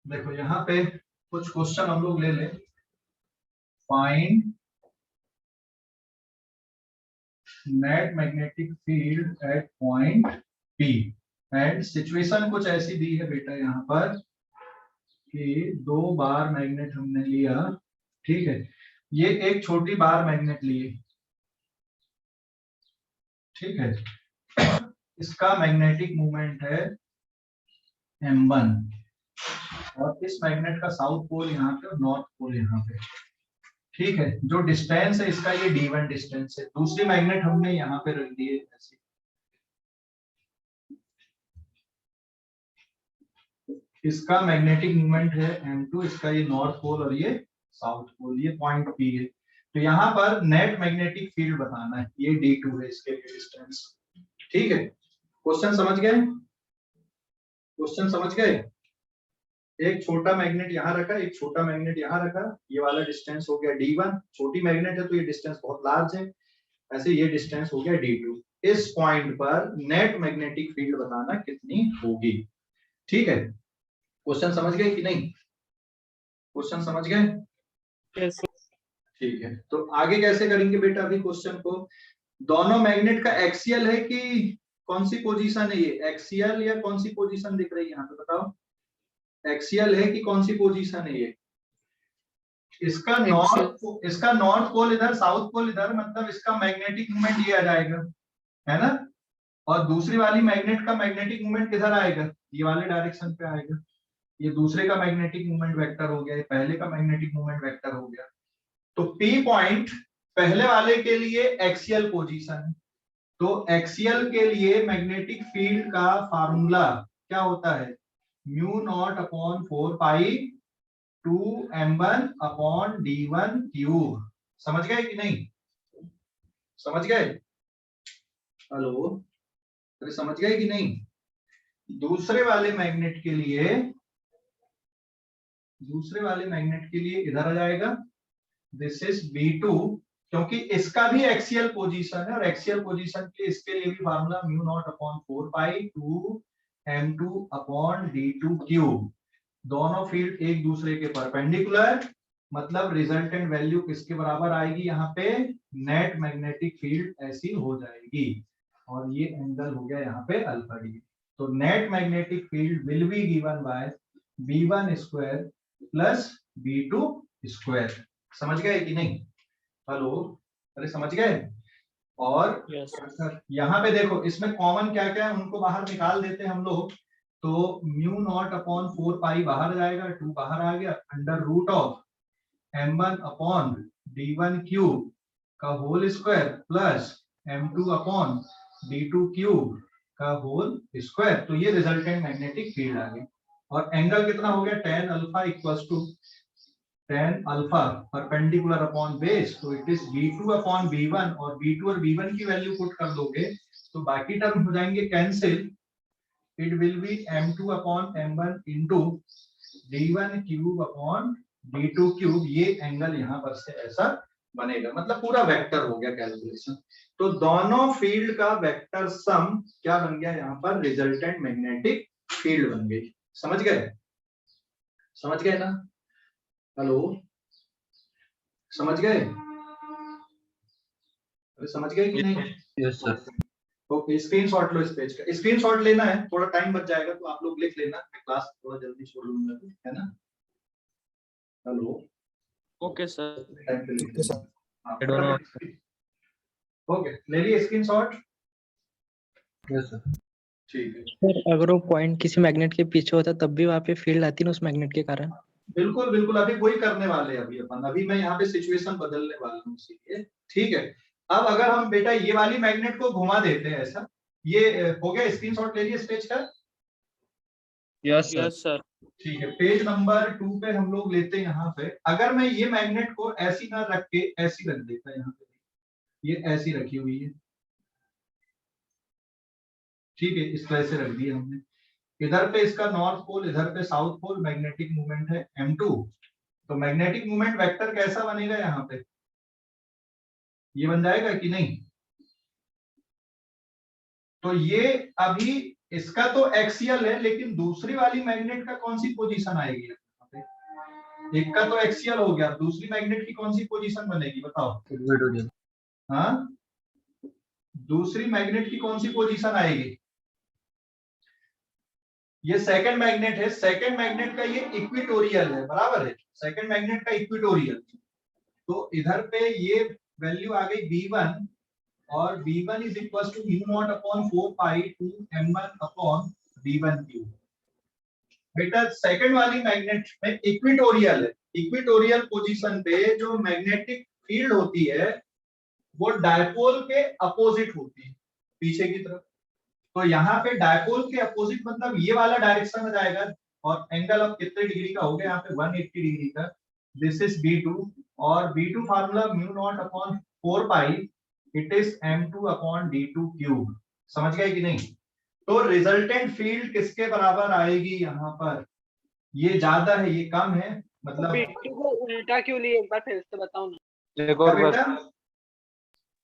देखो यहाँ पे कुछ क्वेश्चन हम लोग ले लें। Find net magnetic field at point P and situation कुछ ऐसी दी है बेटा यहाँ पर कि 2 बार मैग्नेट हमने लिया, ठीक है। ये एक छोटी बार मैग्नेट लिए, ठीक है। इसका मैग्नेटिक मोमेंट है m1 और इस मैग्नेट का साउथ पोल यहाँ पे और नॉर्थ पोल यहाँ पे, ठीक है। जो डिस्टेंस है इसका ये d1 डिस्टेंस है। दूसरी मैग्नेट हमने यहाँ पे रख दी है ऐसे। इसका मैग्नेटिक मोमेंट है m2, इसका ये नॉर्थ पोल और ये साउथ पोल, ये पॉइंट P है। तो यहाँ पर नेट मैग्नेटिक फील्ड बताना है, ये d2 है इसके लिए डिस्टेंस, ठीक है। क्वेश्चन समझ गए? क्वेश्चन समझ गए? एक छोटा मैग्नेट यहाँ रखा, एक छोटा मैग्नेट यहाँ रखा, ये वाला डिस्टेंस हो गया d1। छोटी मैग्नेट है तो ये डिस्टेंस बहुत लार्ज है, ऐसे ये डिस्टेंस हो गया d2। इस पॉइंट पर नेट मैग्नेटिक फील्ड बताना कितनी होगी, ठीक है। क्वेश्चन समझ गए कि नहीं? क्वेश्चन समझ गए? यस ठीक है, तो आगे कैसे करेंगे बेटा? अभी क्वेश्चन को दोनों मैग्नेट का एक्सियल है कि कौन सी पोजीशन है? ये एक्सियल या कौन सी पोजीशन दिख रही है यहाँ पे बताओ? एक्सियल है कि कौन सी पोजीशन है ये? इसका नॉर्थ पोल इधर, साउथ पोल इधर, मतलब इसका मैग्नेटिक मोमेंट ये आ जाएगा, है ना। और दूसरी वाली मैग्नेट का मैग्नेटिक मोमेंट किधर आएगा? ये वाले डायरेक्शन पे आएगा। ये दूसरे का मैग्नेटिक मोमेंट वेक्टर हो गया, ये पहले का मैग्नेटिक मोमेंट वेक्टर हो गया। तो P पॉइंट पहले वाले के लिए एक्सियल पोजीशन है। तो एक्सियल के लिए मैग्नेटिक फील्ड का फार्मूला क्या होता है? Mu not upon 4 pi 2 m1 upon d1 cube. समझ गए कि नहीं? समझ गए? हेलो, अरे समझ गए कि नहीं? दूसरे वाले मैग्नेट के लिए इधर आ जाएगा, दिस इज B2, क्योंकि इसका भी एक्सियल पोजीशन है और एक्सियल पोजीशन के इसके लिए भी formula mu not upon 4 pi 2 m2 upon d2 cube. दोनों फील्ड एक दूसरे के परपेंडिकुलर, मतलब रिजल्टेंट वैल्यू किसके बराबर आएगी? यहाँ पे नेट मैग्नेटिक फील्ड ऐसी हो जाएगी और ये एंगल हो गया यहाँ पे अल्फा डी। तो net magnetic field will be given bye b1 square plus b2 square. समझ गए कि नहीं? हेलो, अरे समझ गए? और यहाँ पे देखो, इसमें कॉमन क्या क्या है उनको बाहर निकाल देते हैं हम लोग। तो म्यू नॉट अपॉन 4 पाई बाहर जाएगा, 2 बाहर आ गया, under root of m1 upon d1 cube का whole square plus m2 upon d2 cube का होल स्क्वायर। तो ये रिजल्टेंट मैग्नेटिक फील्ड आ गई। और एंगल कितना हो गया? tan alpha equals to tan alpha perpendicular upon base, तो it is b2 upon b1, और b2 और b1 की वैल्यू पुट कर दोगे तो बाकी टर्म हो जाएंगे cancel. It will be m2 upon m1 into d1 cube upon d2 cube. ये एंगल यहां पर से ऐसा बनेगा, मतलब पूरा वेक्टर हो गया कैलकुलेशन। तो दोनों फील्ड का वेक्टर सम क्या बन गया? यहाँ पर रिजल्टेंट मैग्नेटिक फील्ड बन गई। समझ गए? समझ गए ना? हेलो, समझ गए? अरे समझ गए कि नहीं? Yes sir. ओके, स्क्रीनशॉट लो इस पेज का। स्क्रीनशॉट लेना है, थोड़ा टाइम बच जाएगा तो आप लोग लिख लेना, मैं क्लास थोड़ा जल्दी छोड़ लूंगा, है ना। Hello, okay sir. टाइम पे लिख लेना। ओके, ले लिए स्क्रीनशॉट? Yes sir. ठीक है, सर अगर वो पॉइंट किसी मैग्नेट के पीछे होता तब भी वहाँ पे फील्ड आती ना उस मैग्नेट के कारण? बिल्कुल बिल्कुल, अभी वही करने वाले हैं। अभी मैं यहाँ पे सिचुएशन बदलने वाला हूँ इसीलिए, ठीक है। अब अगर हम बेटा ये वाली मैग्नेट को घुमा देते हैं ऐसा, ये हो गया। स्क्रीनशॉट ले लिए इस पेज का? Yes sir. ठीक है, पेज नंबर 2 पे हम लोग लेते हैं। यहाँ पे अगर मैं ये मैग्नेट को ऐसी ना रख के ऐसी रख देता, यहाँ पे ये ऐसी रखी हुई है, ठीक है, इस तरह से रख दिया हमने। इधर पे इसका नॉर्थ पोल, इधर पे साउथ पोल, मैग्नेटिक मूवमेंट है m2। तो मैग्नेटिक मूवमेंट वेक्टर कैसा बनेगा? यहाँ पे ये बन जाएगा कि नहीं? तो ये अभी इसका तो एक्सियल है, लेकिन दूसरी वाली मैग्नेट का कौन सी पोजीशन आएगी यहाँ पे? एक का तो एक्सियल हो गया, दूसरी मैग्नेट की कौन सी पोजीशन बनेगी बताओ? इक्वेटोरियल। हाँ, दूसरी मैग्नेट की कौन सी पोजीशन आएगी? ये सेकंड मैग्नेट है, सेकंड मैग्नेट का ये इक्विटोरियल है, बराबर है, सेकंड मैग्नेट का इक्विटोरियल। तो इधर पे ये वैल्यू आ गई V1, और V1 is equal to mu not upon 4 pi two M1 upon V1 cube. बेटा सेकंड वाली मैग्नेट में इक्विटोरियल है, इक्विटोरियल पोजीशन पे जो मैग्नेटिक फील्ड होती है वो डायपोल के अपोजिट होती है, पीछे की तरफ। तो यहाँ पे डायपोल के अपोजिट मतलब ये वाला डायरेक्शन में जाएगा, और एंगल अब कितने डिग्री का हो गया यहाँ पे? 180 डिग्री का। दिस इज B2, और B2 formula mu not upon 4 pi, it is M2 upon D2 cube. समझ गए कि नहीं? तो रिजल्टेंट फील्ड किसके बराबर आएगी यहाँ पर? ये ज्यादा है, ये कम है, मतलब B2 को उल्टा क्यों लिए, एक बार फिर से बताओ ना। एक क्या और बार। बेटा?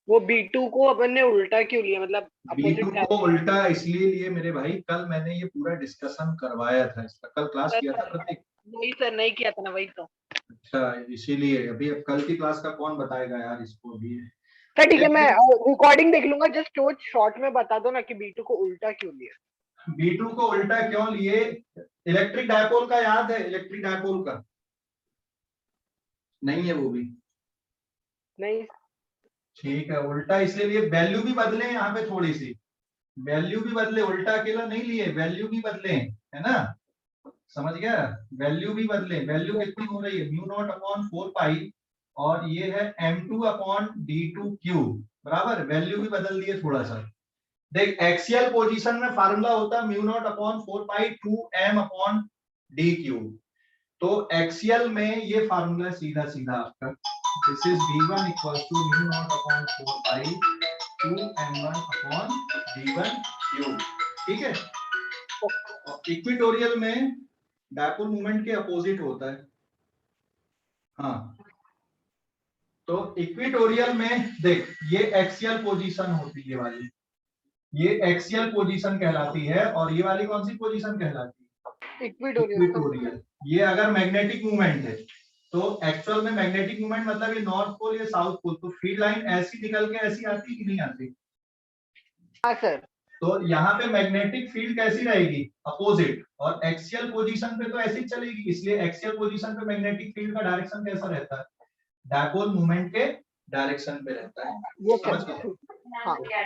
वो B2 को अपन ने उल्टा क्यों लिया, मतलब B2 opposite को उल्टा इसलिए लिए मेरे भाई, कल मैंने ये पूरा डिस्कशन करवाया था इसका, कल क्लास किया था प्रतीक। नहीं सर, नहीं किया था ना, वही तो। अच्छा, इसीलिए अभी अब कल की क्लास का कौन बताएगा यार इसको भी। सर ठीक है, मैं रिकॉर्डिंग देख लूंगा, जस्ट शॉर्ट में बता दो ना कि B2 को उल्टा क्यों लिया। B2 को उल्टा क्यों लिए? इलेक्ट्रिक डायपोल का याद है? इलेक्ट्रिक डायपोल का नहीं है वो भी? नहीं ठीक है, उल्टा इसलिए लिए, वैल्यू भी बदले यहाँ पे, थोड़ी सी वैल्यू भी बदले, उल्टा अकेला नहीं लिए, वैल्यू भी बदले, है ना? समझ गया? वैल्यू भी बदले। वैल्यू कितनी हो रही है? म्यू नॉट अपॉन 4 पाई, और ये है M2 अपॉन D2 क्यूब, बराबर। वैल्यू भी बदल दिए थोड़ा सा। देख, एक्सियल पोजीशन में फार्मूला होता है mu not upon 4 pi 2M upon D cube. तो एक्सियल में ये फार्मूला सीधा सीधा आपका, this is V1 equal to mu not upon 4 pi 2M1 upon D1 cube. ठीक है? और इक्विटोरियल में डायपोल मोमेंट के अपोजिट होता है। हाँ, तो इक्विटोरियल में देख, ये एक्सियल पोजीशन होती है वाली, ये एक्सियल पोजीशन कहलाती है, और ये वाली कौन सी पोजीशन कहलाती है? इक्विटोरियल। ये अगर मैग्नेटिक मूवमेंट है, तो एक्चुअल में मैग्नेटिक मूवमेंट मतलब ये नॉर्थ पोल या साउथ पोल, तो फील्ड लाइन ऐसी निकल के ऐसी आती है कि नहीं आती? हाँ सर। तो यहाँ पे मैग्नेटिक फील्ड कैसी रहेगी? अपोजिट। और एक्सियल पोजीशन पे तो ऐसी चलेगी, इसलिए एक्सियल पोजीशन पे मैग्नेटिक फील्ड का डायरेक्शन कैसा रहता है? डायपोल मूवमेंट के डायरेक्शन पे रहता है। ये समझ सर। गए?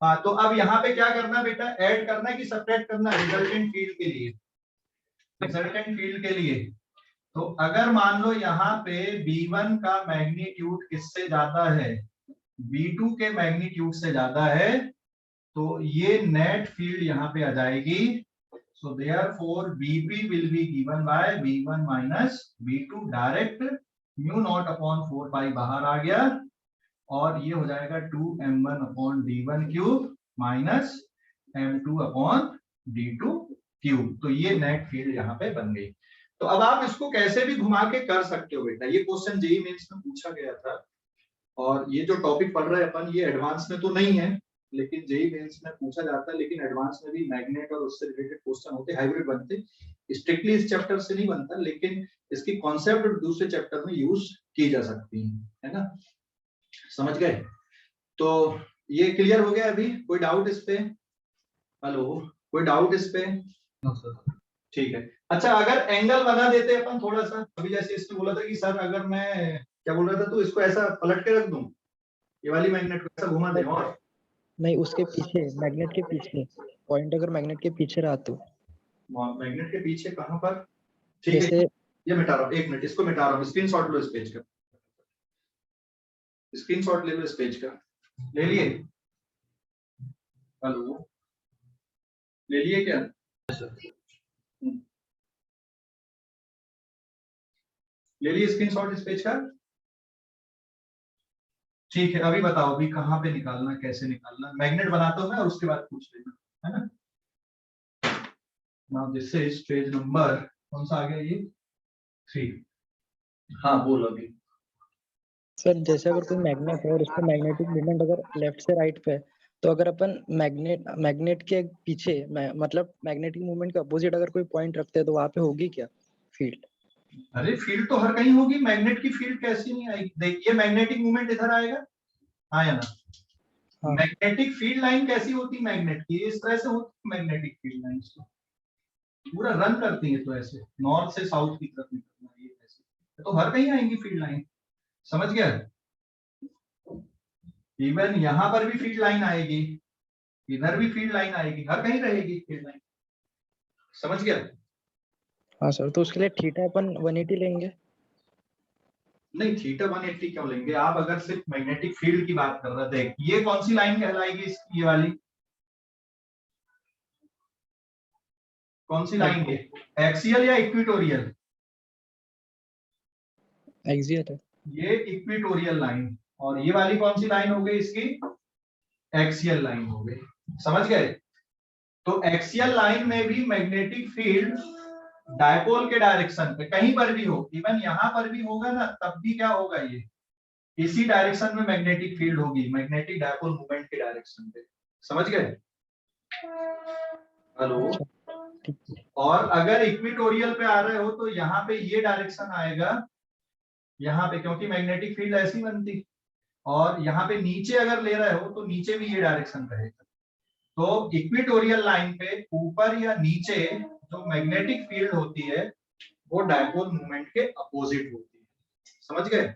हाँ, तो अब यहाँ पे क्या करना बेटा? ऐड करना है कि सब्ट्रैक्ट करना है रिजल्टेंट फील्ड के लिए? रिजल्टेंट फील्ड के लिए तो अगर मान लो यहाँ पे B1 का मैग्नीट्यूड किससे ज्यादा है? B2 के मैग्नीट्यूड से ज्यादा है, तो ये नेट फील्ड यहाँ पे आ जाएगी। So therefore BP will be given bye B1 minus B2 direct, mu not upon 4 पाई बाहर आ गया, और ये हो जाएगा 2M1 upon D1 cube minus M2 upon D2 cube. तो ये नेट फील्ड यहाँ पे बन गई। तो अब आप इसको कैसे भी घुमा के कर सकते हो बेटा, ये क्वेश्चन जेईई मेंस में पूछा गया था, और ये जो टॉपिक पढ़ रहे हैं अपन, ये एडवांस में तो नहीं है, लेकिन जेईई मेंस में पूछा जाता है, लेकिन एडवांस में भी मैग्नेट और उससे रिलेटेड क्वेश्चन होते, हाइब्रिड बनते, स्ट्रिक्टली इस चैप्टर से नहीं बनता, लेकिन इसकी कॉन्सेप्ट दूसरे चैप्टर में यूज की जा सकती है ना? समझ गए? तो ये क्लियर हो गया अभी? कोई डाउट इस पे? हेलो, कोई डाउट इस पे? ठीक है। अच्छा, अगर एंगल बना देते अपन थोड़ा सा, अभी जैसे इसने बोला था कि सर अगर मैं क्या बोल रहा था, तो इसको ऐसा पलट के रख दूं, ये वाली मैग्नेट को ऐसा घुमा दें, और नहीं, उसके पीछे, मैग्नेट के पीछे पॉइंट अगर मैग्नेट के पीछे रहा तो मैग्नेट के पीछे कहां पर? ठीक है, जैसे ये मिटा रहा हूं, एक मिनट, इसको मिटा रहा हूं, स्क्रीनशॉट लो इस पेज का, स्क्रीनशॉट ले लो इस पेज का। ले लिए? हेलो, ले लिए क्या? ले लिए स्क्रीनशॉट इस पेज का? ठीक है, अभी बताओ अभी कहाँ पे निकालना, कैसे निकालना? मैग्नेट बनाता हूं मैं और उसके बाद पूछ लेना, है ना? Now this is page number, कौन सा आ गया ये? 3। हाँ बोल अभी। सर, जैसे अगर कोई मैग्नेट है और उसका मैग्नेटिक मोमेंट अगर लेफ्ट से राइट पे है, तो अगर अपन मैग्नेट के पीछे मतलब मैग्नेटिक मूवमेंट के अपोजिट अगर कोई पॉइंट रखते हैं तो वहां पे होगी क्या फील्ड? अरे फील्ड तो हर कहीं होगी, मैग्नेट की फील्ड कैसी नहीं आएगी? देखिए मैग्नेटिक मूवमेंट इधर आएगा, हाँ या ना? हाँ। मैग्नेटिक फील्ड लाइन कैसी होती है मैग्नेट की? इस तरह से होती है मैग्नेटिक फील्ड लाइन, पूरा रन करती है, तो ऐसे नॉर्थ से साउथ की तरफ निकलना, ये ऐसे तो हर कहीं आएंगी फील्ड लाइन, समझ गया? इवन यहाँ पर भी फील्ड लाइन आएगी, इधर भी फील्ड लाइन आएगी, हर कहीं रहेगी फील्ड लाइन, समझ गया? हाँ सर, तो उसके लिए थीटा अपन 180 लेंगे? नहीं, थीटा 180 क्यों लेंगे? आप अगर सिर्फ मैग्नेटिक फील्ड की बात कर रहे थे, ये कौन सी लाइन कहलाएगी इसकी? ये वाली कौन सी लाइन है? एक्सियल या इक्विटोरियल? एक्सियल है। ये इक्विटोरियल लाइन, और ये वाली कौन सी लाइन हो गई इसकी? एक्सियल लाइन हो गई, समझ गए? तो एक्सियल लाइन में भी मैग्नेटिक फील्ड डायपोल के डायरेक्शन पे कहीं पर भी हो, इवन यहां पर भी होगा ना, तब भी क्या होगा? ये इसी डायरेक्शन में मैग्नेटिक फील्ड होगी, मैग्नेटिक डायपोल मूवमेंट के डायरेक्शन पे, समझ गए? हेलो? और अगर इक्विटोरियल पे आ रहे हो तो यहाँ पे ये डायरेक्शन आएगा, यहाँ पे, क्योंकि मैग्नेटिक फील्ड ऐसी बनती, और यहाँ पे नीचे अगर ले रहे हो तो नीचे भी ये डायरेक्शन रहेगा। तो इक्विटोरियल लाइन पे ऊपर या नीचे जो मैग्नेटिक फील्ड होती है वो डायपोल मूवमेंट के अपोजिट होती है, समझ गए?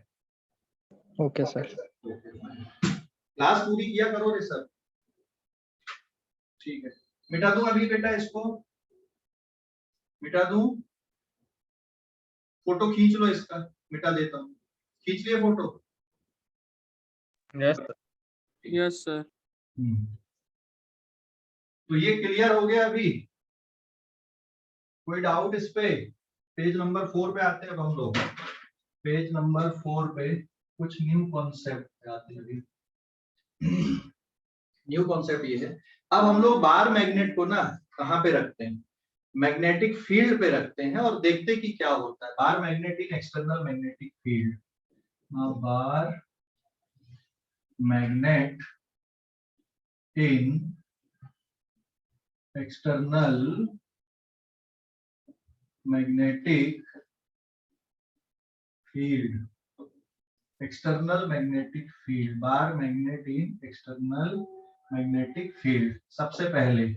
Okay sir. क्लास पूरी किया करो रे सर, ठीक है? मिटा दूं अभी बेटा इसको, मिटा दूं? फोटो खींच लो इसका, मिटा देता हूँ, खींच लिए photo? Yes sir. Yes sir. तो ये क्लियर हो गया अभी? कोई डाउट इस पे? पेज नंबर 4 पे आते हैं अब हम लोग, पेज नंबर 4 पे कुछ न्यू कॉन्सेप्ट आते हैं अभी। न्यू कॉन्सेप्ट ये है, अब हम लोग बार मैग्नेट को ना कहाँ पे रखते हैं? मैग्नेटिक फील्ड पे रखते हैं, और देखते हैं कि क्या होता है। बार मैग्नेट इन external magnetic field, bar magnet इन external magnetic field, external magnetic field, bar magnet इन एक्सटर्नल मैग्नेटिक फील्ड। सबसे पहले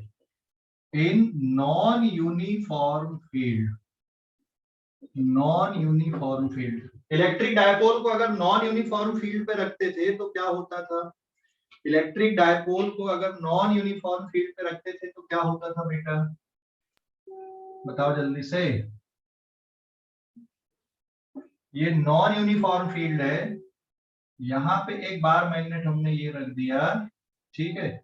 in non uniform field, non uniform field, electric dipole को अगर नॉन यूनिफॉर्म फील्ड पे रखते थे तो क्या होता था? इलेक्ट्रिक डायपोल को अगर नॉन यूनिफॉर्म फील्ड पे रखते थे तो क्या होता था बेटा? बताओ जल्दी से। ये नॉन यूनिफॉर्म फील्ड है, यहाँ पे एक बार मैग्नेट हमने ये रख दिया, ठीक है?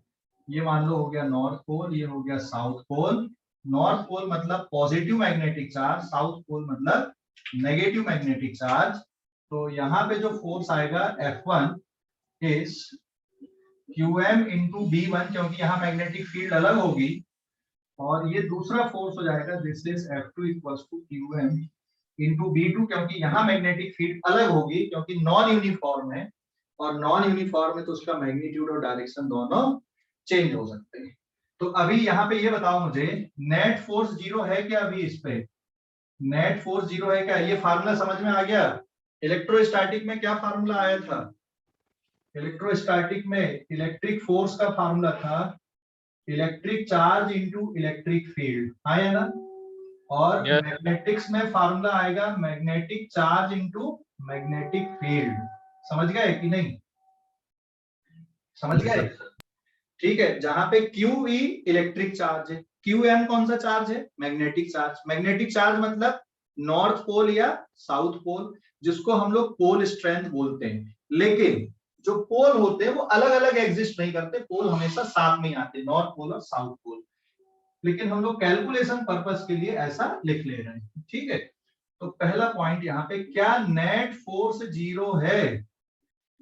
ये मान लो हो गया नॉर्थ पोल, ये हो गया साउथ पोल। नॉर्थ पोल मतलब positive magnetic charge, south pole मतलब नेगेटिव मैग्नेटिक चार्ज। तो यहाँ पे जो फोर्स आएगा F1 is QM into B1, क्योंकि यहाँ मैग्नेटिक फील्ड अलग होगी, और ये दूसरा फोर्स हो जाएगा, this is F2 equals to QM into B2, क्योंकि यहाँ मैग्नेटिक फील्ड अलग होगी, क्योंकि नॉन यूनिफॉर्म है, और नॉन यूनिफॉर्म है तो उसका मैग्नीट्यूड और डायरेक्शन दोनों चेंज हो सकते हैं। तो अभी यहाँ पे ये बताओ मुझे, नेट फोर्स 0 है क्या? अभी इस पे नेट फोर्स 0 है क्या? ये फार्मूला समझ में आ गया? इलेक्ट्रोस्टैटिक में क्या फार्मूला आया था? इलेक्ट्रोस्टैटिक में इलेक्ट्रिक फोर्स का फार्मूला था electric charge into electric field, आया ना? और मैग्नेटिक्स में फार्मूला आएगा magnetic charge into magnetic field. समझ गए कि नहीं? समझ गए? ठीक है, जहां पे QE इलेक्ट्रिक चार्ज है, QM कौन सा चार्ज है? Magnetic charge. मैग्नेटिक चार्ज मतलब नॉर्थ पोल या साउथ पोल, जिसको हम लोग पोल स्ट्रेंथ बोलते हैं। लेकिन जो पोल होते हैं वो अलग अलग एग्जिस्ट नहीं करते, पोल हमेशा साथ में आते, नॉर्थ पोल और साउथ पोल। लेकिन हम लोग कैलकुलेशन पर्पस के लिए ऐसा लिख ले रहे हैं, ठीक है? तो पहला पॉइंट यहाँ पे, क्या नेट फोर्स 0 है?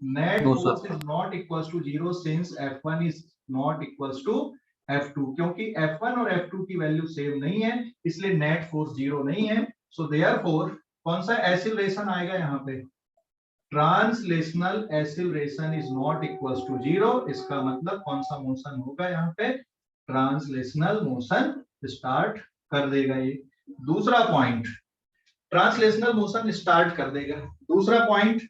Net force is not equals to 0 since F1 is not equals to F2, क्योंकि F1 और F2 की वैल्यू सेम नहीं है, इसलिए नेट फोर्स 0 नहीं है। सो देयरफॉर कौन सा एक्सीलरेशन आएगा यहाँ पे? Translational acceleration is not equal to 0, इसका मतलब कौन सा मोशन होगा यहाँ पे, ट्रांसलेशनल मोशन स्टार्ट कर देगा ये। दूसरा पॉइंट, ट्रांसलेशनल मोशन स्टार्ट कर देगा। दूसरा पॉइंट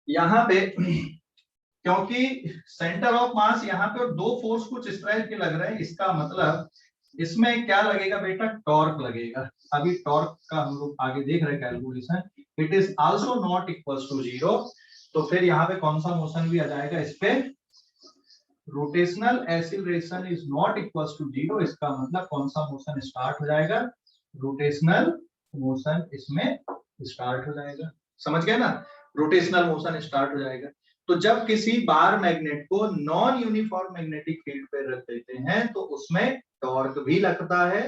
यहाँ पे क्योंकि सेंटर ऑफ मास यहाँ पे और दो फोर्स कुछ इस तरह के लग रहे हैं, इसका मतलब इसमें क्या लगेगा बेटा, टॉर्क लगेगा। अभी टॉर्क का हम लोग आगे देख रहे हैं calculation. It is also not equal to 0, तो फिर यहाँ पे कौन सा मोशन भी आ जाएगा इस पे, rotational acceleration is not equal to 0, इसका मतलब कौन सा मोशन स्टार्ट हो जाएगा, रोटेशनल मोशन इसमें स्टार्ट हो जाएगा। समझ गए ना, रोटेशनल मोशन स्टार्ट हो जाएगा। तो जब किसी बार मैग्नेट को नॉन यूनिफॉर्म मैग्नेटिक फील्ड पे रख देते हैं तो उसमें टॉर्क भी लगता है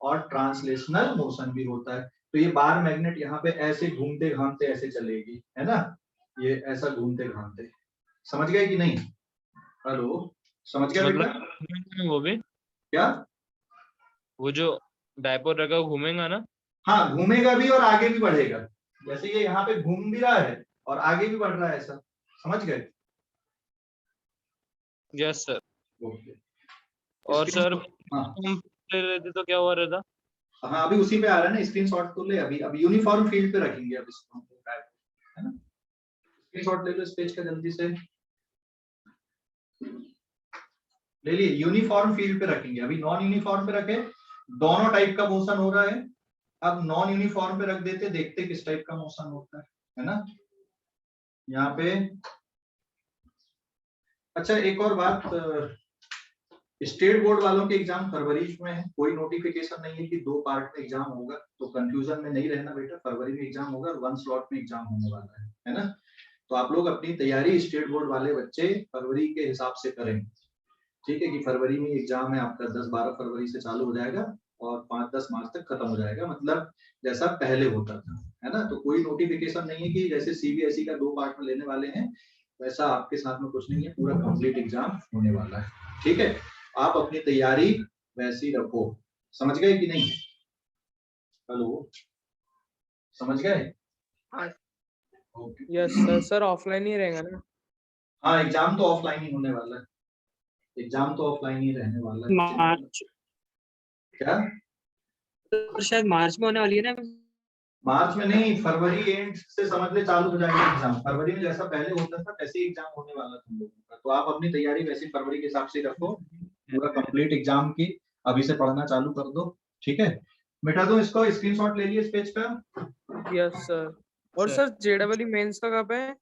और ट्रांसलेशनल मोशन भी होता है। तो ये बार मैग्नेट यहाँ पे ऐसे घूमते घामते ऐसे चलेगी, है ना, ये ऐसा घूमते घामते। समझ गए कि नहीं? हेलो, समझ गया बेटा? मतलब वो भी क्या, वो जो डायपोल रखा घूमेगा ना? हाँ घूमेगा भी और आगे भी बढ़ेगा। जैसे ये यहाँ पे घूम भी रहा है और आगे भी बढ़ रहा है, ऐसा। समझ गए? Yes sir. ओके। और सर हाँ ले लेते तो क्या हुआ रहता? हाँ, अभी उसी पे आ रहा है ना, स्क्रीनशॉट तो ले। अभी यूनिफॉर्म फील्ड पे रखेंगे अब इसको, है ना। स्क्रीनशॉट ले लो इस पेज का जल्दी से, ले लिए। यूनिफॉर्म फील्ड पे रखेंगे, अभी नॉन यूनिफॉर्म पे रखे, दोनों टाइप का मोशन हो रहा है। अब नॉन यूनिफॉर्म पे रख देते, देखते किस टाइप का मोशन होता है ना। यहाँ पे अच्छा एक और बात, स्टेट बोर्ड वालों के एग्जाम फरवरी में है, कोई नोटिफिकेशन नहीं है कि 2 पार्ट में एग्जाम होगा, तो कंफ्यूजन में नहीं रहना बेटा। फरवरी में एग्जाम होगा, 1 स्लॉट में एग्जाम होने वाला है ना। तो आप लोग अपनी तैयारी स्टेट बोर्ड वाले बच्चे फरवरी के हिसाब से करें, ठीक है, कि फरवरी में एग्जाम है आपका, 10-12 फरवरी से चालू हो जाएगा और 5-10 मार्च तक खत्म हो जाएगा, मतलब जैसा पहले होता था, है ना। तो कोई नोटिफिकेशन नहीं है कि जैसे सीबीएसई का 2 पार्ट में लेने वाले हैं, वैसा आपके साथ में कुछ नहीं है, पूरा कंप्लीट एग्जाम होने वाला है, ठीक है। आप अपनी तैयारी वैसी रखो। समझ गए कि नहीं? हेलो, समझ गए? हाँ। Okay. Yes sir. Sir offline ही रहेगा ना? हाँ, एग्जाम तो ऑफलाइन ही होने वाला है, एग्जाम तो ऑफलाइन ही रहने वाला है। मार्च, क्या? तो शायद मार्च में होने वाली है ना? मार्च में नहीं, फरवरी एंड से समझ ले चालू हो जाएगा एग्जाम। फरवरी में जैसा पहले होता था वैसे ही एग्जाम होने वाला तुम लोगों का। तो आप अपनी तैयारी वैसे फरवरी के हिसाब से रखो, पूरा कंप्लीट एग्जाम की अभी से पढ़ना चालू कर दो, ठीक है। बेटा तो इसको स्क्रीनशॉट ले लिए इस पेज का। Yes sir. और सर जेडब्ल्यू मेंस का कब है?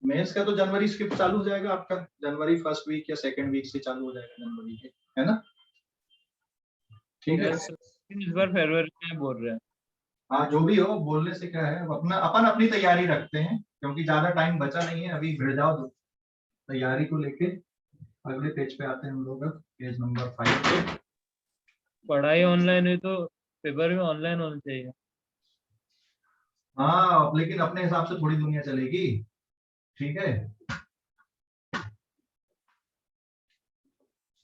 मेंस का तो जनवरी स्किप चालू हो जाएगा आपका, जनवरी फर्स्ट वीक या सेकंड वीक से चालू हो जाएगा जनवरी के, है ना, ठीक है। इस बार फरवरी में बोल रहे हैं। हाँ जो भी हो, बोलने से क्या है, अपन अपनी तैयारी रखते हैं, क्योंकि ज्यादा टाइम बचा नहीं है, अभी भिड़ जाओ तैयारी को लेके। अगले पेज पे आते हैं हम लोग, पेज नंबर 5 पे। पढ़ाई ऑनलाइन है तो पेपर भी ऑनलाइन होना चाहिए। हाँ, लेकिन अपने हिसाब से थोड़ी दुनिया चलेगी, ठीक है।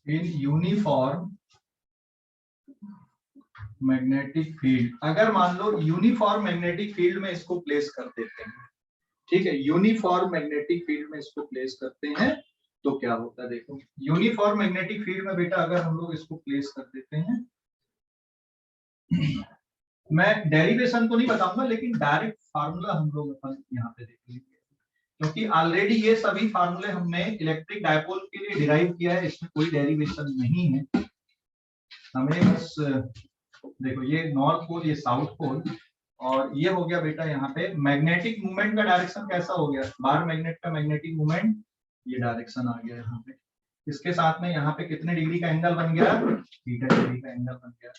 इन यूनिफॉर्म मैग्नेटिक फील्ड, अगर मान लो यूनिफॉर्म मैग्नेटिक फील्ड में इसको प्लेस कर देते हैं, ठीक है, यूनिफॉर्म मैग्नेटिक फील्ड में इसको प्लेस करते हैं तो क्या होता है, देखो यूनिफॉर्म मैग्नेटिक फील्ड में बेटा अगर हम लोग इसको प्लेस कर देते हैं, मैं डेरिवेशन तो नहीं बताऊंगा, लेकिन डायरेक्ट फार्मूला हम लोग अपन यहाँ पे देख लेंगे, क्योंकि ऑलरेडी ये सभी फार्मूले हमने इलेक्ट्रिक डायपोल के लिए डिराइव किया है, इसमें कोई डेरिवेशन नहीं है। हमें बस देखो, ये नॉर्थ पोल, ये साउथ पोल, और ये हो गया बेटा यहाँ पे मैग्नेटिक मूवमेंट का डायरेक्शन कैसा हो गया, बार मैग्नेट का मैग्नेटिक मूवमेंट, ये डायरेक्शन आ गया यहाँ पे। इसके साथ में यहाँ पे कितने डिग्री का एंगल बन गया, थीटा डिग्री का एंगल बन गया।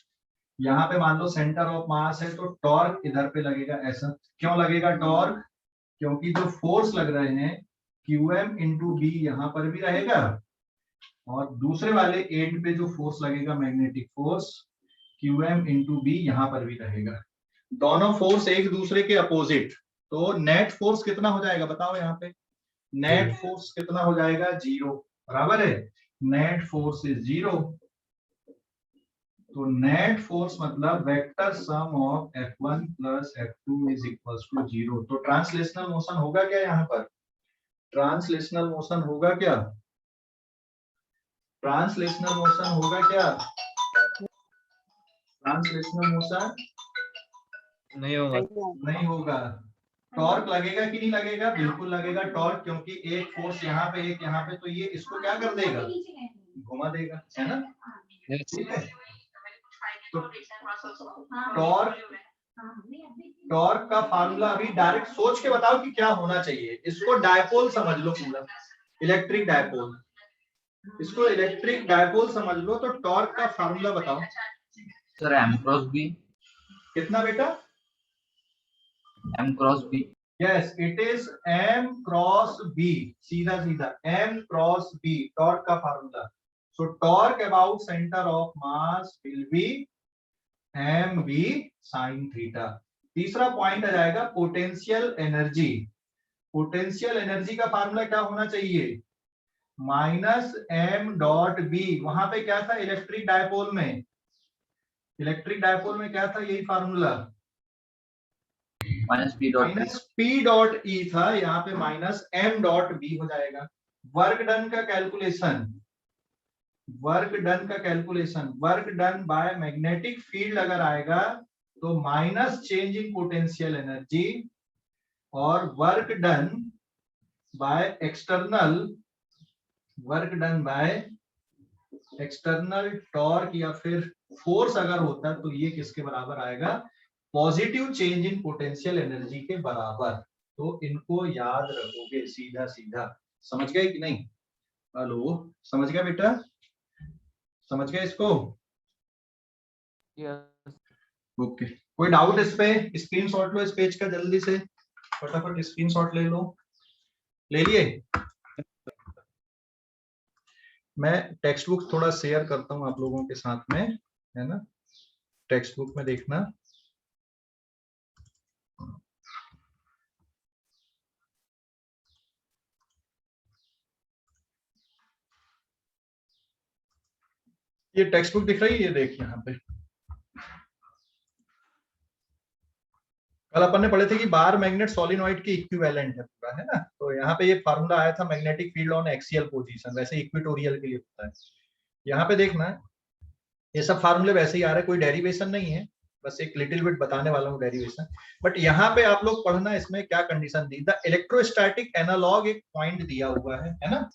यहाँ पे मान लो सेंटर ऑफ मास है तो टॉर्क इधर पे लगेगा ऐसा। क्यों लगेगा टॉर्क? क्योंकि जो फोर्स लग रहे हैं QM इंटू बी यहाँ पर भी रहेगा, और दूसरे वाले एंड पे जो फोर्स लगेगा magnetic force QM into B यहाँ पर भी रहेगा। दोनों फोर्स एक दूसरे के अपोजिट, तो नेट फोर्स कितना हो जाएगा बताओ यहाँ पे, नेट फोर्स कितना हो जाएगा, 0, बराबर है, नेट फोर्स इज 0। तो नेट फोर्स मतलब vector sum of F1 plus F2 is equals to 0। तो ट्रांसलेशनल मोशन होगा क्या यहाँ पर? ट्रांसलेशनल मोशन होगा क्या? ट्रांसलेशनल मोशन होगा क्या? ट्रांसलेशनल मोशन नहीं होगा। नहीं होगा। टॉर्क लगेगा कि नहीं लगेगा? बिल्कुल लगेगा टॉर्क, क्योंकि एक फोर्स यहाँ पे एक यहाँ पे, तो ये इसको क्या कर देगा? घुमा देगा, है ना? ठीक है। तो टॉर्क का फार्मूला अभी डायरेक्ट सोच के बताओ कि क्या होना चाहिए। इसको डायपोल समझ लो, पूरा इलेक्ट्रिक डायपोल। इसको इलेक्ट्रिक डायपोल समझ लो। तो टॉर्क का फार्मूला बताओ सर m क्रॉस b। कितना बेटा? m cross b। Yes, it is m cross b। सीधा सीधा m क्रॉस b टॉर्क का formula. So torque about centre of mass will be mv sin theta. तीसरा point आ जाएगा potential energy. Potential energy का formula क्या होना चाहिए? Minus m dot b। वहां पे क्या था इलेक्ट्रिक डायपोल में? इलेक्ट्रिक डायपोल में क्या था? यही formula minus p dot minus p dot e था। यहाँ पे माइनस m डॉट b हो जाएगा। वर्क डन का कैलकुलेशन, वर्क डन का calculation, work done by magnetic field अगर आएगा तो minus change in potential energy, और work done by external, work done by external torque या फिर फोर्स अगर होता है तो ये किसके बराबर आएगा? Positive change in potential energy के बराबर। तो इनको याद रखोगे सीधा सीधा। समझ गए कि नहीं? हेलो, समझ गया बेटा? समझ गए इसको? ओके। कोई डाउट इस पे? स्क्रीनशॉट लो इस पेज का जल्दी से, फटाफट स्क्रीनशॉट ले लो। ले लिए? मैं टेक्स्ट बुक थोड़ा शेयर करता हूं आप लोगों के साथ में, है ना? टेक्स्ट बुक में देखना। ये टेक्स्ट बुक दिख रही है, ये देखिए यहाँ पे। कल अपन ने पढ़े थे कि बार मैग्नेट सोलिनॉइड के इक्विवेलेंट है पूरा, है ना? तो यहाँ पे ये फार्मूला आया था magnetic field on axial position, वैसे इक्वेटोरियल के लिए होता है। यहाँ पे देखना, ये सब फार्मूले वैसे ही आ रहे हैं, कोई डेरिवेशन नहीं है, बस एक लिटिल बिट बताने वाला हूँ डेरिवेशन। बट यहाँ पे आप लोग पढ़ना, इसमें क्या कंडीशन दी, द इलेक्ट्रोस्टैटिक एनालॉग एक पॉइंट दिया हुआ है ना?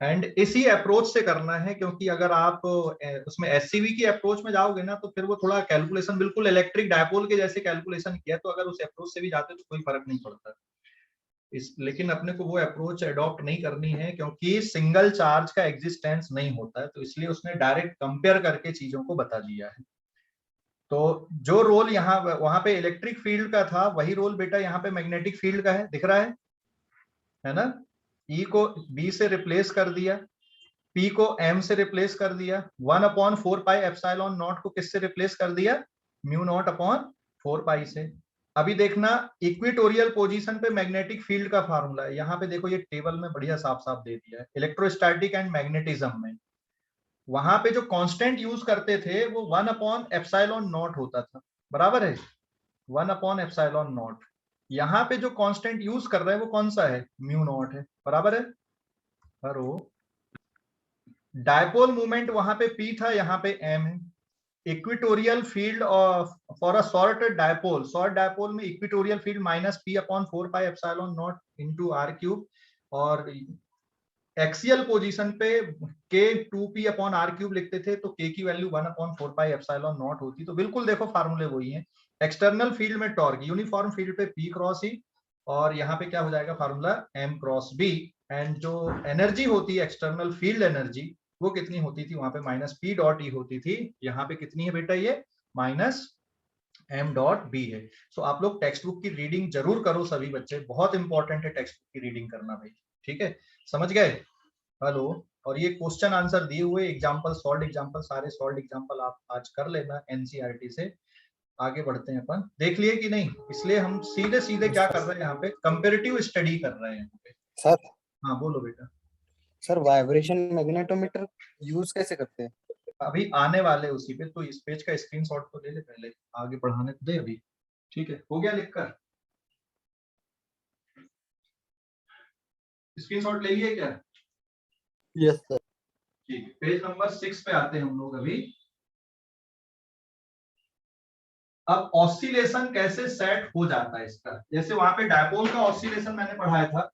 एंड इसी अप्रोच से करना है, क्योंकि अगर आप उसमें एससीवी की अप्रोच में जाओगे ना तो फिर वो थोड़ा कैलकुलेशन बिल्कुल इलेक्ट्रिक डायपोल के जैसे कैलकुलेशन किया, तो अगर उस अप्रोच से भी जाते तो कोई फर्क नहीं पड़ता। लेकिन अपने को वो अप्रोच अडॉप्ट नहीं करनी है, क्योंकि सिंगल चार्ज का एग्जिस्टेंस नहीं होता है, तो इसलिए उसने डायरेक्ट कंपेयर करके चीजों को बता दिया है। तो जो रोल यहाँ वहां पे इलेक्ट्रिक फील्ड का था, वही रोल बेटा यहाँ पे मैग्नेटिक फील्ड का है, दिख रहा है ना? E को B से रिप्लेस कर दिया, P को M से रिप्लेस कर दिया, 1/4 पाई एप्सिलॉन नॉट को किससे रिप्लेस कर दिया? म्यू नॉट अपॉन 4 पाई से। अभी देखना इक्वेटोरियल पोजीशन पे मैग्नेटिक फील्ड का फार्मूला है, यहाँ पे देखो ये टेबल में बढ़िया साफ साफ दे दिया है। इलेक्ट्रोस्टैटिक एंड मैग्नेटिज्म में वहां पे जो कांस्टेंट यूज करते थे वो 1/एप्सिलॉन नॉट होता था, बराबर है? 1/एप्सिलॉन नॉट। यहाँ पे जो कांस्टेंट यूज कर रहे हैं वो कौन सा है? म्यू नॉट है, बराबर है? हेलो, डायपोल मूवमेंट वहां पे P था, यहाँ पे M है। Equatorial field for a short dipole, short dipole में equatorial field minus P/4 pi epsilon nought into r³, और एक्सियल पोजीशन पे K 2P/r³ लिखते थे, तो K की वैल्यू 1/4 पाई एप्सिलॉन नॉट होती। तो बिल्कुल देखो फार्मूले वही है। एक्सटर्नल फील्ड में टॉर्क, यूनिफॉर्म फील्ड पे P क्रॉस E, और यहाँ पे क्या हो जाएगा formula? M cross B। And जो एनर्जी होती है एक्सटर्नल फील्ड एनर्जी, वो कितनी होती थी? वहां पे माइनस P डॉट E होती थी, यहाँ पे कितनी है बेटा? ये माइनस M डॉट B है। सो आप लोग टेक्स्ट बुक की रीडिंग जरूर करो सभी बच्चे, बहुत इंपॉर्टेंट है टेक्स्ट बुक की रीडिंग करना भाई, ठीक है? समझ गए? हेलो, और ये क्वेश्चन आंसर दिए हुए एग्जांपल, सॉल्व एग्जांपल, सारे सॉल्व एग्जांपल आप आज कर लेना एनसीईआरटी से। आगे बढ़ते हैं अपन, देख लिए कि नहीं? इसलिए हम सीधे सीधे क्या कर रहे हैं यहाँ पे? कंपैरेटिव स्टडी कर रहे हैं यहाँ पे। सर, हाँ बोलो बेटा। सर वाइब्रेशन मैग्नेटोमीटर यूज कैसे करते हैं? अभी आने वाले उसी पे, तो इस पेज का स्क्रीनशॉट तो ले ले पहले, आगे पढ़ाने तो दे अभी। ठीक है, हो गया लिखकर? स्क्रीनशॉट ले लिए क्या? Yes sir. ठीक है, पेज नंबर 6 पे आते हैं हम लोग अभी। अब ऑसिलेशन कैसे सेट हो जाता है इसका, जैसे वहां पे डायपोल का ऑसिलेशन मैंने पढ़ाया था,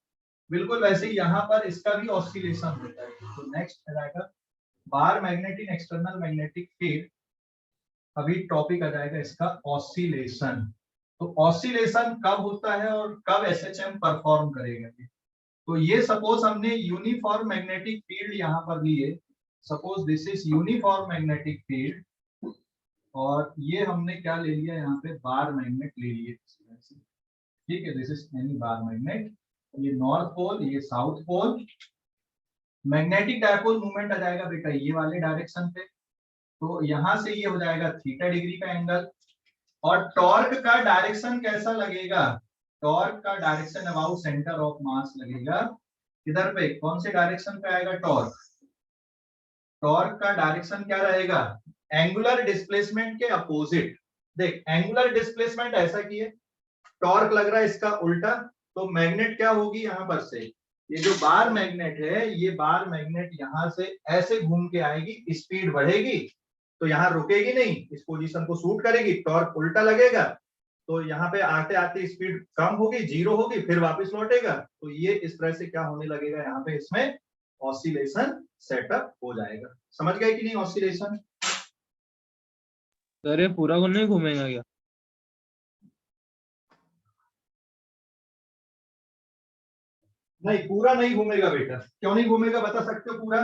बिल्कुल वैसे ही यहाँ पर इसका भी ऑसिलेशन होता है। तो नेक्स्ट रहेगा बार मैग्नेट इन एक्सटर्नल मैग्नेटिक फील्ड। अभी टॉपिक आ जाएगा इसका ऑसिलेशन। तो ऑसिलेशन कब होता है और कब एसएचएम परफॉर्म करेगा? तो ये सपोज हमने यूनिफॉर्म मैग्नेटिक फील्ड यहाँ पर लिए, suppose this is uniform magnetic field, और ये हमने क्या ले लिया यहाँ पे, बार मैग्नेट ले लिए। ठीक है, this is any bar magnet, ये नॉर्थ पोल, ये south pole. Magnetic dipole movement आ जाएगा बेटा ये वाले डायरेक्शन पे, तो यहां से ये हो जाएगा थीटा डिग्री का एंगल। और टॉर्क का डायरेक्शन कैसा लगेगा? टॉर्क का डायरेक्शन अबाउट सेंटर ऑफ मास लगेगा। इधर पे कौन से डायरेक्शन पे आएगा टॉर्क? टॉर्क का डायरेक्शन क्या रहेगा? एंगुलर डिस्प्लेसमेंट के अपोजिट। देख, एंगुलर डिस्प्लेसमेंट ऐसा की है, टॉर्क लग रहा है इसका उल्टा, तो मैग्नेट क्या होगी यहाँ पर से, ये जो बार मैग्नेट है, ये बार मैग्नेट यहाँ से ऐसे घूम के आएगी, स्पीड बढ़ेगी, तो यहाँ रुकेगी नहीं, इस पोजीशन को सूट करेगी, टॉर्क उल्टा लगेगा, तो यहाँ पे आते आते स्पीड कम होगी, जीरो होगी, फिर वापस लौटेगा। तो ये इस तरह से क्या होने लगेगा, यहाँ पे इसमें ऑसिलेशन सेटअप हो जाएगा। समझ गए कि नहीं ऑसिलेशन? सर ये पूरा को नहीं घूमेगा क्या? नहीं, पूरा नहीं घूमेगा बेटा। क्यों नहीं घूमेगा बता सकते हो पूरा?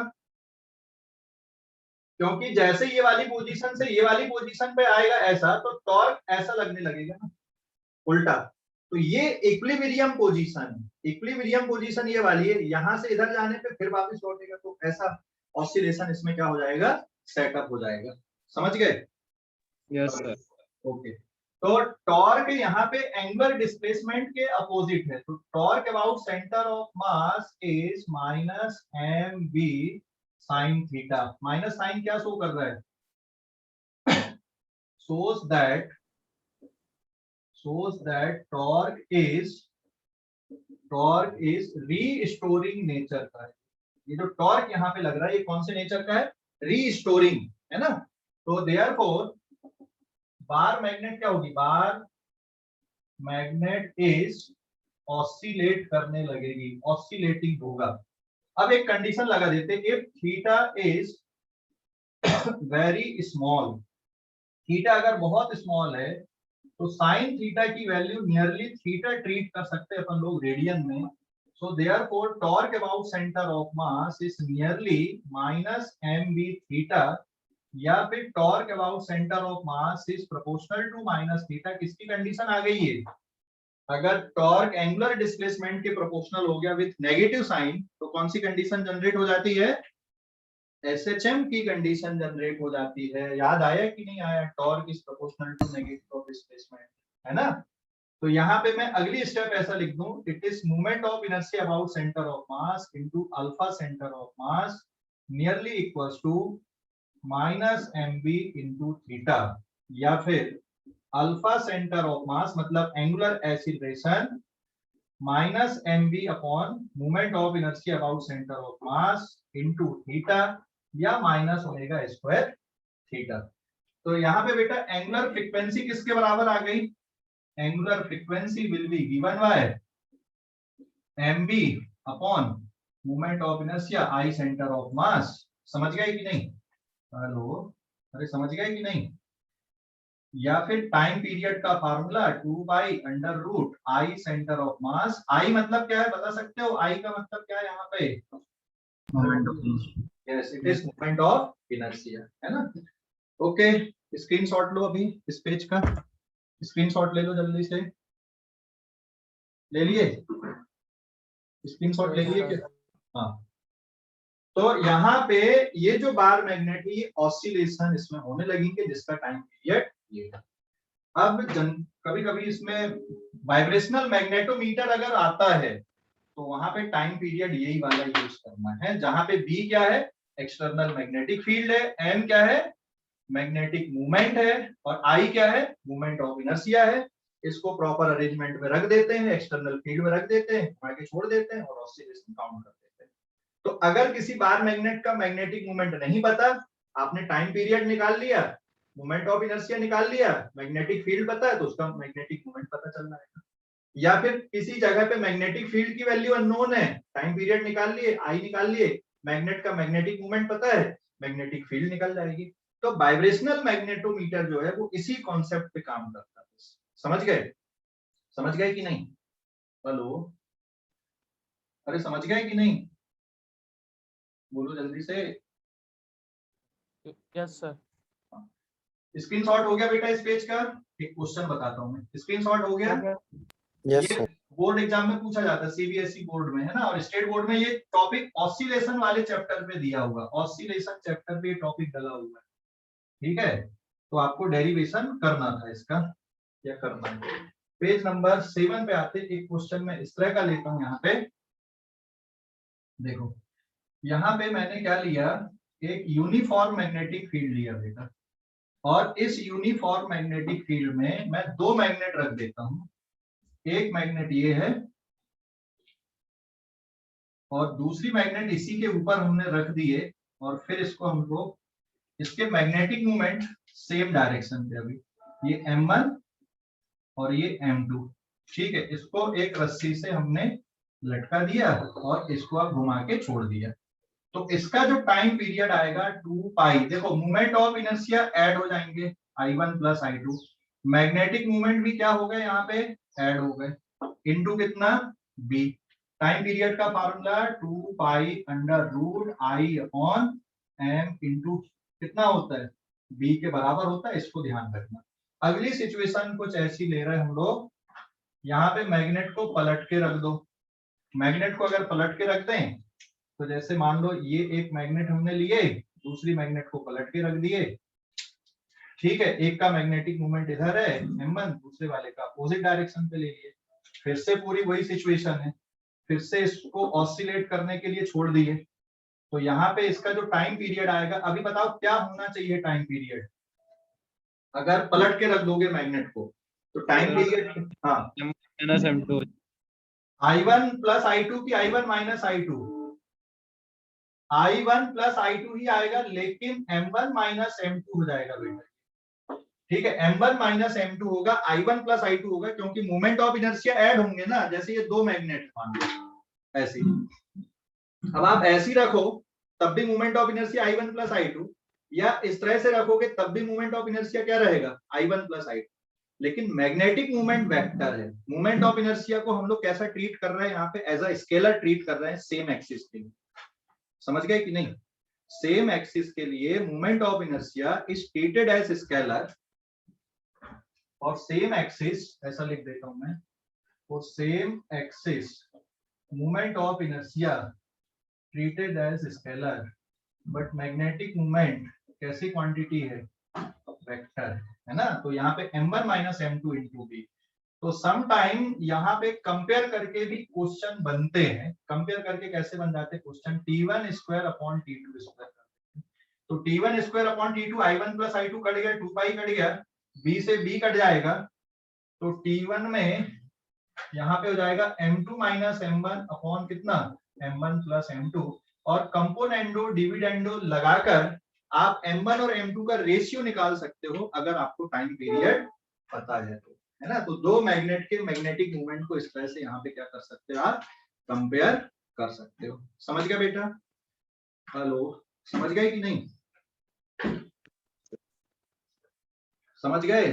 क्योंकि जैसे ये वाली पोजीशन से ये वाली पोजीशन पे आएगा ऐसा, तो टॉर्क ऐसा लगने लगेगा ना, उल्टा। तो ये इक्विलिब्रियम पोजीशन है, इक्विलिब्रियम पोजीशन ये वाली है, यहां से इधर जाने पे फिर वापस लौटेगा, तो ऐसा ऑसिलेशन इसमें क्या हो जाएगा, सेटअप हो जाएगा। समझ गए? Yes sir. ओके, तो टॉर्क यहाँ पे एंगुलर डिस्प्लेसमेंट के अपोजिट है, तो torque about centre of mass is minus M B sine theta. Minus sine क्या शो कर रहा है? shows that torque is restoring nature का है। ये जो टॉर्क यहाँ पे लग रहा है, ये कौन से नेचर का है? रीस्टोरिंग, है ना। तो देयरफॉर बार मैग्नेट क्या होगी? बार मैग्नेट इज ऑसिलेट करने लगेगी, ऑसिलेटिंग होगा। अब एक कंडीशन लगा देते, if theta is very small, theta अगर बहुत स्मॉल है, तो साइन थीटा की वैल्यू नियरली थीटा ट्रीट कर सकते हैं अपन लोग रेडियन में। So therefore torque about centre of mass is nearly minus M B theta, या फिर torque about centre of mass is proportional to minus theta. किसकी कंडीशन आ गई है? अगर टॉर्क एंगुलर डिस्प्लेसमेंट के प्रोपोर्शनल हो गया विथ नेगेटिव साइन, तो कौन सी कंडीशन जनरेट हो जाती है? एसएचएम की कंडीशन जनरेट हो जाती है। याद आया कि नहीं आया? Torque is proportional to negative of displacement, है ना। तो यहाँ पे मैं अगली स्टेप ऐसा लिख दूं, it is movement of inertia about centre of mass into alpha centre of mass nearly equals to minus M B into theta, या फिर अल्फा सेंटर ऑफ मास मतलब angular acceleration minus M B upon movement of inertia about centre of mass into theta, या minus omega square theta. तो यहाँ पे बेटा angular frequency किसके बराबर आ गई? Angular frequency will be given by M B upon movement of inertia I centre of mass. समझ गए कि नहीं? हेलो, अरे समझ गए कि नहीं? या फिर टाइम पीरियड का formula 2 by under root I centre of mass. I मतलब क्या है बता सकते हो? आई का मतलब क्या है यहाँ पे? Yes, it is movement of inertia, है ना। ओके, स्क्रीनशॉट लो अभी इस पेज का, स्क्रीनशॉट ले लो जल्दी से। ले लिए? स्क्रीनशॉट ले लिए क्या? हाँ, तो यहाँ पे ये जो बार मैग्नेट है, ये ऑसिलेशन इसमें होने लगेंगे, जिसका टाइम पीरियड ये है। अब कभी कभी इसमें वाइब्रेशनल मैग्नेटोमीटर अगर आता है, तो वहां पे टाइम पीरियड यही वाला यूज करना है, जहां पे बी क्या है? एक्सटर्नल मैग्नेटिक फील्ड है, एम क्या है, मैग्नेटिक मूवमेंट है, और आई क्या है, मूवमेंट ऑफ इनर्शिया है। इसको प्रॉपर अरेंजमेंट में रख देते हैं, एक्सटर्नल फील्ड में रख देते हैं, घुमा के छोड़ देते हैं और ऑसिलेशन काउंट कर देते हैं। तो अगर किसी बार मैग्नेट का मैग्नेटिक मूवमेंट नहीं पता, आपने टाइम पीरियड निकाल लिया, मोमेंट ऑफ इनर्शिया निकाल लिया, मैग्नेटिक फील्ड पता है, तो उसका मैग्नेटिक मूवमेंट पता चल जाएगा। या फिर किसी जगह पे मैग्नेटिक फील्ड की वैल्यू अननोन है, टाइम पीरियड निकाल लिए, आई निकाल लिए, मैग्नेट का मैग्नेटिक मूवमेंट पता है, मैग्नेटिक फील्ड निकल जाएगी। तो वाइब्रेशनल मैग्नेटोमीटर जो है वो इसी कॉन्सेप्ट पे काम करता है। समझ गए? समझ गए कि नहीं? हेलो, अरे समझ गए कि नहीं? बोलो जल्दी से। Yes sir. स्क्रीनशॉट हो गया बेटा इस पेज का? एक क्वेश्चन बताता हूँ मैं, स्क्रीनशॉट हो गया? यस ये बोर्ड एग्जाम में पूछा जाता है, सीबीएसई बोर्ड में है ना, और स्टेट बोर्ड में ये टॉपिक ऑसिलेशन वाले चैप्टर पे दिया हुआ, ऑसिलेशन चैप्टर पे ये टॉपिक डला हुआ है। ठीक है, तो आपको डेरिवेशन करना था इसका, या करना है। पेज नंबर 7 पे आते एक क्वेश्चन में इस तरह का लेता हूं। यहाँ पे देखो, यहाँ पे मैंने क्या लिया, एक यूनिफॉर्म मैग्नेटिक फील्ड लिया बेटा, और इस यूनिफॉर्म मैग्नेटिक फील्ड में मैं दो मैग्नेट रख देता हूं। एक मैग्नेट ये है और दूसरी मैग्नेट इसी के ऊपर हमने रख दिए, और फिर इसको हम लोग, इसके मैग्नेटिक मूवमेंट सेम डायरेक्शन पे, अभी ये M1 और ये M2। ठीक है, इसको एक रस्सी से हमने लटका दिया और इसको अब घुमा के छोड़ दिया। तो इसका जो टाइम पीरियड आएगा 2 पाई, देखो मूवमेंट ऑफ इनर्शिया ऐड हो जाएंगे, I1 plus I2, magnetic movement भी क्या हो गए यहाँ पे, ऐड हो गए, इनटू कितना, B। टाइम पीरियड का formula 2 pi under root I upon M into कितना होता है, B के बराबर होता है, इसको ध्यान रखना। अगली सिचुएशन कुछ ऐसी ले रहे हैं हम लोग, यहाँ पे मैग्नेट को पलट के रख दो। मैग्नेट को अगर पलट के रख दें, तो जैसे मान लो ये एक मैग्नेट हमने लिए, दूसरी मैग्नेट को पलट के रख दिए। ठीक है, एक का मैग्नेटिक मूवमेंट इधर है M1, दूसरे वाले का अपोजिट डायरेक्शन पे ले लिए। फिर से पूरी वही सिचुएशन है, फिर से इसको ऑसिलेट करने के लिए छोड़ दिए। तो यहाँ पे इसका जो टाइम पीरियड आएगा, अभी बताओ क्या होना चाहिए टाइम पीरियड, अगर पलट के रख दोगे मैग्नेट को, तो टाइम पीरियड, हाँ, -M2 I1 प्लस I2 की I1 minus I2, I1 plus I2 ही आएगा, लेकिन M1 माइनस M2 हो जाएगा बेटा। ठीक है, M1 माइनस M2 होगा, I1 प्लस I2 होगा, क्योंकि मूवमेंट ऑफ इनर्शिया ऐड होंगे ना, जैसे ये दो मैग्नेट मान लो ऐसे। अब आप ऐसी रखो तब भी movement of inertia I1 plus I2, या इस तरह से रखोगे तब भी मूवमेंट ऑफ इनर्शिया क्या रहेगा, I1 प्लस I2। लेकिन मैग्नेटिक मूवमेंट वेक्टर है, मूवमेंट ऑफ इनर्शिया को हम लोग कैसा ट्रीट कर रहे हैं यहाँ पे, एज अ स्केलर ट्रीट कर रहे हैं, सेम एक्सिस के लिए। समझ गए कि नहीं? सेम एक्सिस के लिए movement of inertia is treated as scalar, और सेम एक्सिस ऐसा लिख देता हूं मैं, तो same axis movement of inertia treated as scalar, but magnetic movement कैसी क्वांटिटी है, वेक्टर है ना। तो यहाँ पे M1 minus M2 into B। तो सम टाइम यहाँ पे कंपेयर करके भी क्वेश्चन बनते हैं। कंपेयर करके कैसे बन जाते हैं question, T1 square upon T2 square. तो T1 square upon T2, I1 plus I2 cut गया, 2 पाई कट गया, B से B कट जाएगा, तो T1 में यहाँ पे हो जाएगा M2 माइनस M1 अपॉन कितना, M1 प्लस M2, और कंपोनेंडो डिविडेंडो लगाकर आप M1 और M2 का रेशियो निकाल सकते हो, अगर आपको टाइम पीरियड पता है तो, है ना। तो दो मैग्नेट के मैग्नेटिक मूवमेंट को इस तरह से यहाँ पे क्या कर सकते हो आप, कंपेयर कर सकते हो। समझ गया बेटा? हेलो, समझ गए कि नहीं? समझ गए?